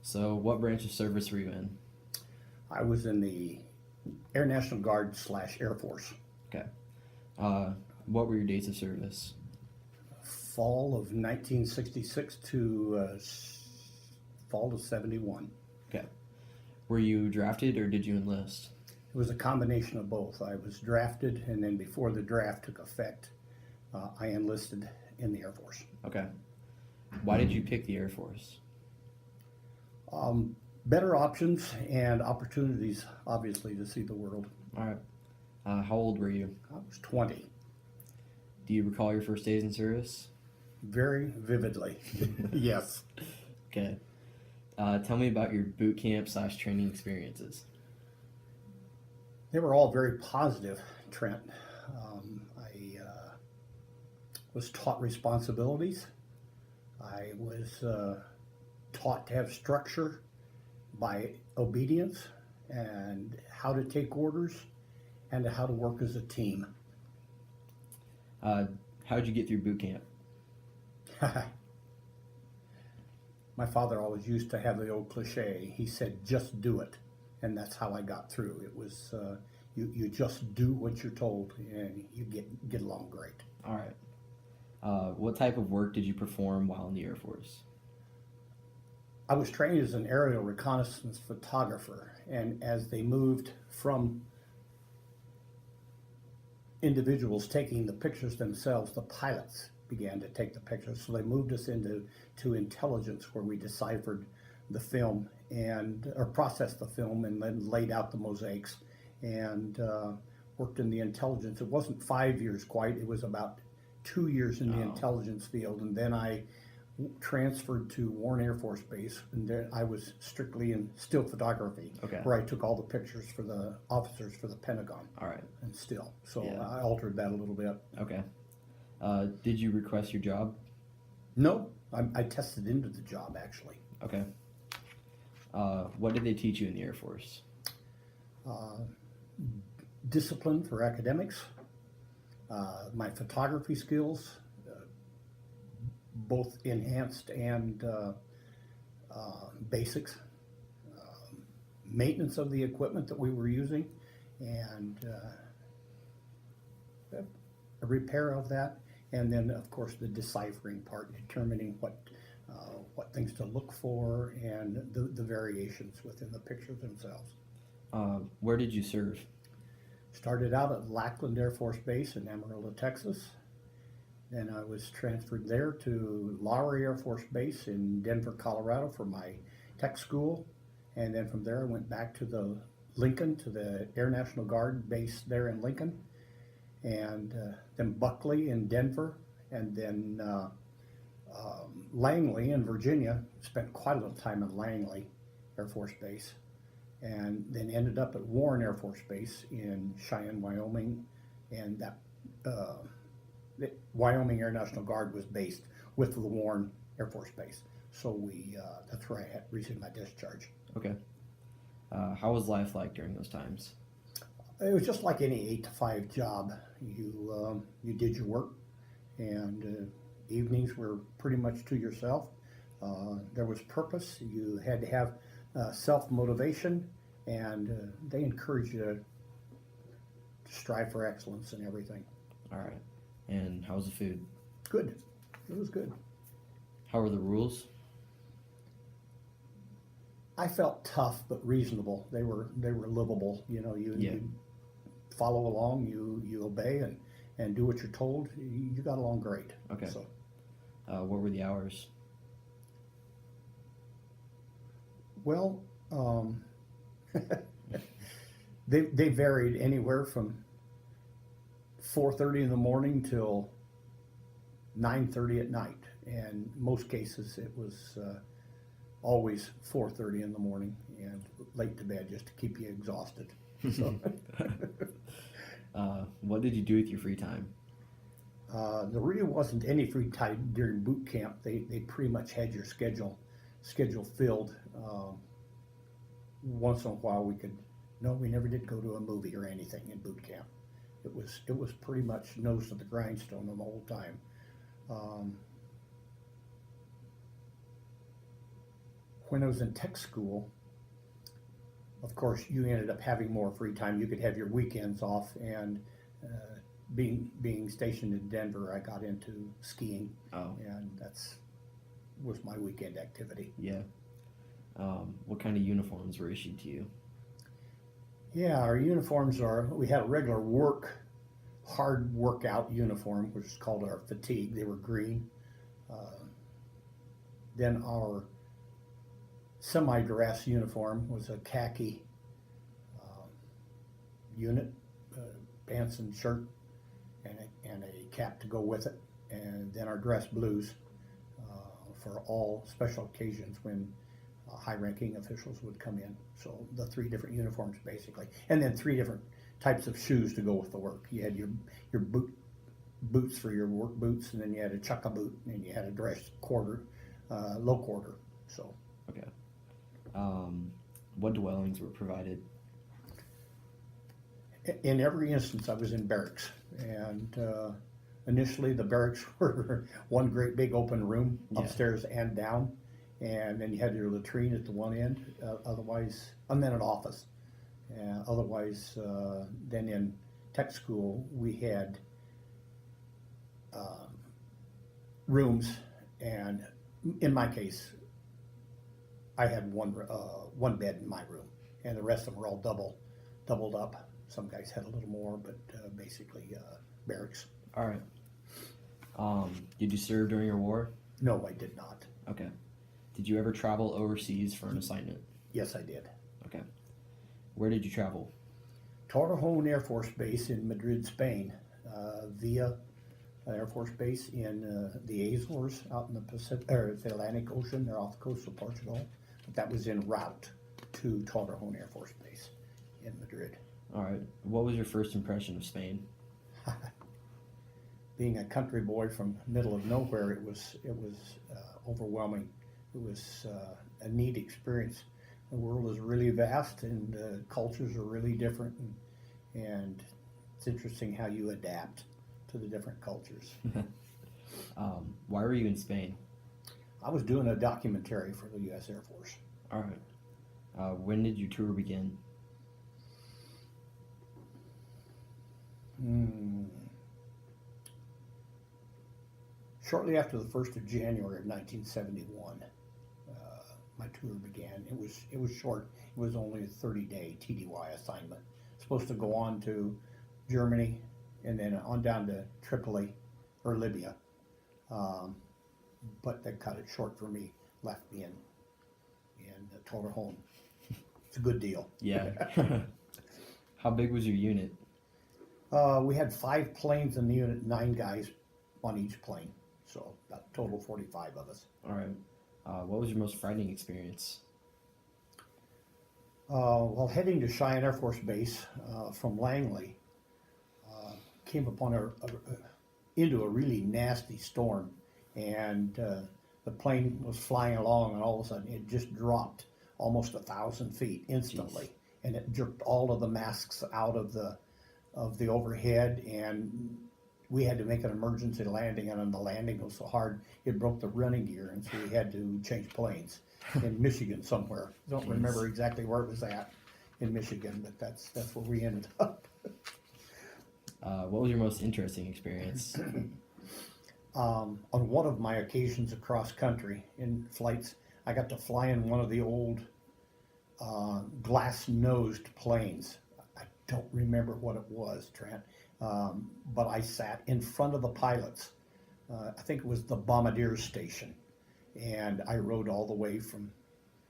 So, what branch of service were you in? I was in the Air National Guard / Air Force. Okay. Uh, what were your dates of service? Fall of 1966 to fall of 71. Okay. Were you drafted or did you enlist? It was a combination of both. I was drafted, and then before the draft took effect, I enlisted in the Air Force. Okay. Why did you pick the Air Force? Better options and opportunities, obviously, to see the world. All right. How old were you? I was 20, Do you recall your first days in service? very vividly. Yes. Okay. Tell me about your boot camp / training experiences. They were all very positive, Trent. I was taught responsibilities. I was taught to have structure by obedience and how to take orders and how to work as a team. How'd you get through boot camp? My father always used to have the old cliche. He said, just do it. And that's how I got through. It was, you just do what you're told and you get along great. All right. What type of work did you perform while in the Air Force? I was trained as an aerial reconnaissance photographer, and as they moved from individuals taking the pictures themselves, the pilots began to take the pictures. So they moved us into intelligence, where we deciphered the film or processed the film and then laid out the mosaics and worked in the intelligence. It wasn't 5 years quite, it was about 2 years in the intelligence field, and then I transferred to Warren Air Force Base, and there I was strictly in still photography, Okay. where I took all the pictures for the officers for the Pentagon All right. and still. So Yeah. I altered that a little bit. Okay. Did you request your job? No, I tested into the job actually. Okay. What did they teach you in the Air Force? Discipline for academics, my photography skills, both enhanced and basics, maintenance of the equipment that we were using, and a repair of that, and then of course the deciphering part, determining what things to look for and the variations within the pictures themselves. Where did you serve? Started out at Lackland Air Force Base in Amarillo, Texas. Then I was transferred there to Lowry Air Force Base in Denver, Colorado for my tech school. And then from there I went back to the Lincoln, to the Air National Guard base there in Lincoln. And then Buckley in Denver. And then Langley in Virginia. Spent quite a little time in Langley Air Force Base. And then ended up at Warren Air Force Base in Cheyenne, Wyoming. And that the Wyoming Air National Guard was based with the Warren Air Force Base. So that's where I had received my discharge. Okay. How was life like during those times? It was just like any 8 to 5 job. You did your work, and evenings were pretty much to yourself. There was purpose. You had to have self-motivation, and they encourage you to strive for excellence in everything. All right. And how was the food? Good. It was good. How were the rules? I felt tough but reasonable. They were livable. You know, you follow along, you obey and do what you're told. You got along great. Okay. So, what were the hours? well, they varied anywhere from 4:30 in the morning till 9:30 at night, and most cases it was always 4:30 in the morning and late to bed just to keep you exhausted. So, What did you do with your free time? there really wasn't any free time during boot camp. They pretty much had your schedule filled. Once in a while we never did go to a movie or anything in boot camp. It was pretty much nose to the grindstone the whole time. when I was in tech school, of course, you ended up having more free time. You could have your weekends off, and being stationed in Denver, I got into skiing, Oh, and was my weekend activity. yeah. What kind of uniforms were issued to you? Yeah, our uniforms we had a regular hard workout uniform, which is called our fatigue. They were green. Then our semi-dress uniform was a khaki unit, pants and shirt, and a cap to go with it. And then our dress blues for all special occasions when high-ranking officials would come in. So the 3 different uniforms basically, and then 3 different types of shoes to go with the work. You had your boots for your work boots, and then you had a chukka boot, and you had a dress low quarter. So Okay. What dwellings were provided? in every instance, I was in barracks, and initially the barracks were one great big open room, Yeah. upstairs and down, and then you had your latrine at the one end. And then an office. Otherwise, then in tech school we had rooms, and in my case, I had one bed in my room, and the rest of them were all doubled up. Some guys had a little more, but basically barracks. All right. Did you serve during your war? No, I did not. Okay. Did you ever travel overseas for an assignment? Yes, I did. Okay. Where did you travel? Torrejon Air Force Base in Madrid, Spain, via Air Force Base in the Azores out in the Pacific, or the Atlantic Ocean. They're off the coast of Portugal. But that was en route to Torrejon Air Force Base in Madrid. All right. What was your first impression of Spain? Being a country boy from middle of nowhere, it was overwhelming. It was a neat experience. The world is really vast, and cultures are really different, and it's interesting how you adapt to the different cultures. Why were you in Spain? I was doing a documentary for the U.S. Air Force. All right. When did your tour begin? Shortly after the 1st of January of 1971, my tour began. It was short. It was only a 30-day TDY assignment. Supposed to go on to Germany and then on down to Tripoli or Libya. But they cut it short for me, left me in Torrejon. It's a good deal. Yeah. How big was your unit? We had 5 planes in the unit, 9 guys on each plane. So about total 45 of us. All right. What was your most frightening experience? While heading to Cheyenne Air Force Base from Langley, came upon into a really nasty storm, and the plane was flying along, and all of a sudden it just dropped almost 1,000 feet instantly. Jeez. And it jerked all of the masks out of the overhead, and we had to make an emergency landing, and the landing was so hard it broke the running gear, and so we had to change planes in Michigan somewhere. I don't remember exactly where it was at in Michigan, but that's where we ended up. What was your most interesting experience? On one of my occasions across country in flights, I got to fly in one of the old glass-nosed planes. I don't remember what it was, Trent, but I sat in front of the pilots. I think it was the Bombardier station, and I rode all the way from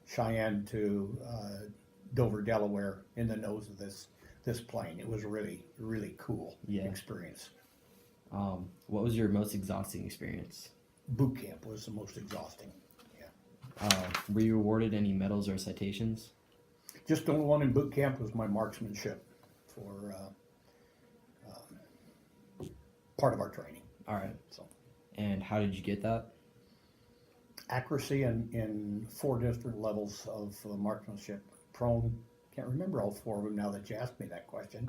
Cheyenne to Dover, Delaware, in the nose of this plane. It was a really, really cool experience. What was your most exhausting experience? Boot camp was the most exhausting. Yeah. Were you awarded any medals or citations? Just the only one in boot camp was my marksmanship for part of our training. All right. So, and how did you get that? Accuracy in 4 different levels of marksmanship. Prone, can't remember all 4 of them now that you asked me that question.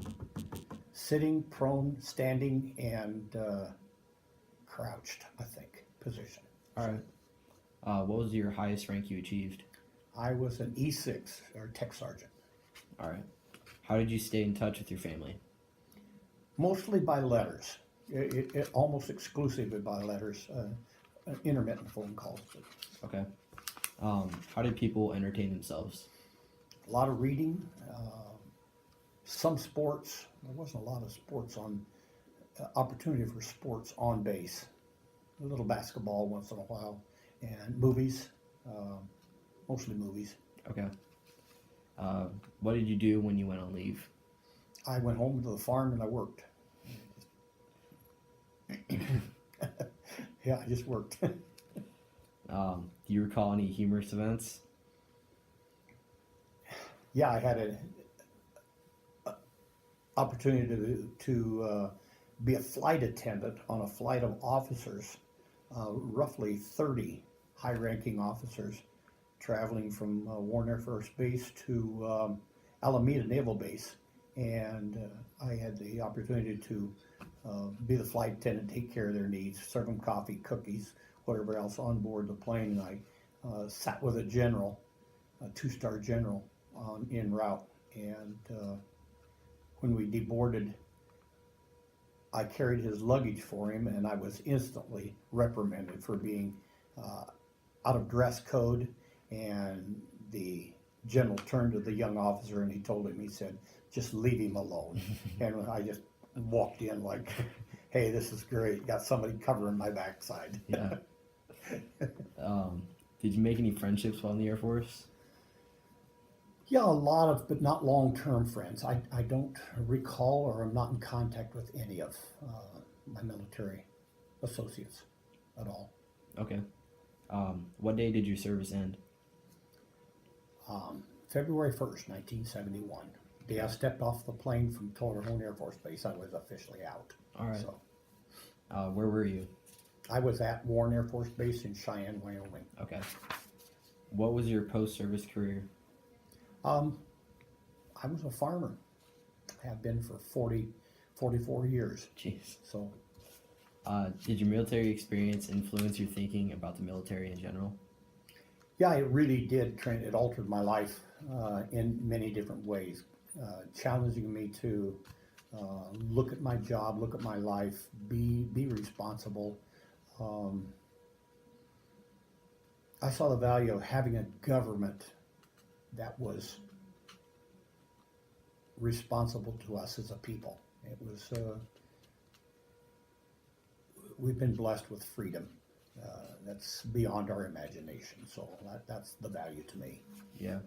Sitting, prone, standing, and crouched, I think, position. All right. What was your highest rank you achieved? I was an E6 or tech sergeant, All right. How did you stay in touch with your family? mostly by letters. It almost exclusively by letters, intermittent phone calls. Okay. How did people entertain themselves? A lot of reading, some sports. There wasn't a lot of sports on opportunity for sports on base. A little basketball once in a while, and movies, mostly movies. Okay. What did you do when you went on leave? I went home to the farm and I worked. Yeah, I just worked. Do you recall any humorous events? Yeah, I had a opportunity to be a flight attendant on a flight of officers, roughly 30 high-ranking officers traveling from Warren Air Force Base to Alameda Naval Base, and I had the opportunity to be the flight attendant, take care of their needs, serve them coffee, cookies, whatever else on board the plane. And I sat with a general, a two-star general, en route, and when we deboarded, I carried his luggage for him, and I was instantly reprimanded for being out of dress code. And the general turned to the young officer and he told him, he said, "Just leave him alone." And I just walked in like, "Hey, this is great. Got somebody covering my backside." Yeah. Did you make any friendships while in the Air Force? Yeah, a lot of, but not long-term friends. I don't recall, or I'm not in contact with any of my military associates at all. Okay. What day did your service end? February 1st, 1971. The day I stepped off the plane from Torrejon Air Force Base, I was officially out. All right. So Where were you? I was at Warren Air Force Base in Cheyenne, Wyoming. Okay. What was your post-service career? I was a farmer. Have been for 44 years. Jeez. So Did your military experience influence your thinking about the military in general? yeah, it really did. It altered my life in many different ways, challenging me to look at my job, look at my life, be responsible. I saw the value of having a government that was responsible to us as a people. It was we've been blessed with freedom. That's beyond our imagination. So that's the value to me. Yeah.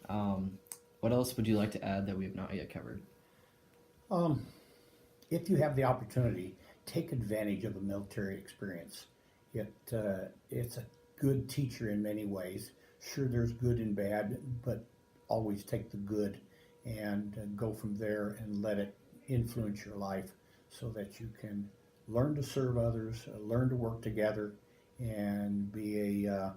What else would you like to add that we have not yet covered? If you have the opportunity, take advantage of a military experience. It's a good teacher in many ways. Sure, there's good and bad, but always take the good and go from there and let it influence your life so that you can learn to serve others, learn to work together, and be a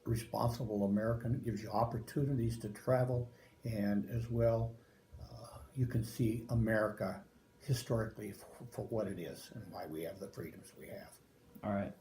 responsible American. It gives you opportunities to travel, and as well, you can see America historically for what it is and why we have the freedoms we have. All right.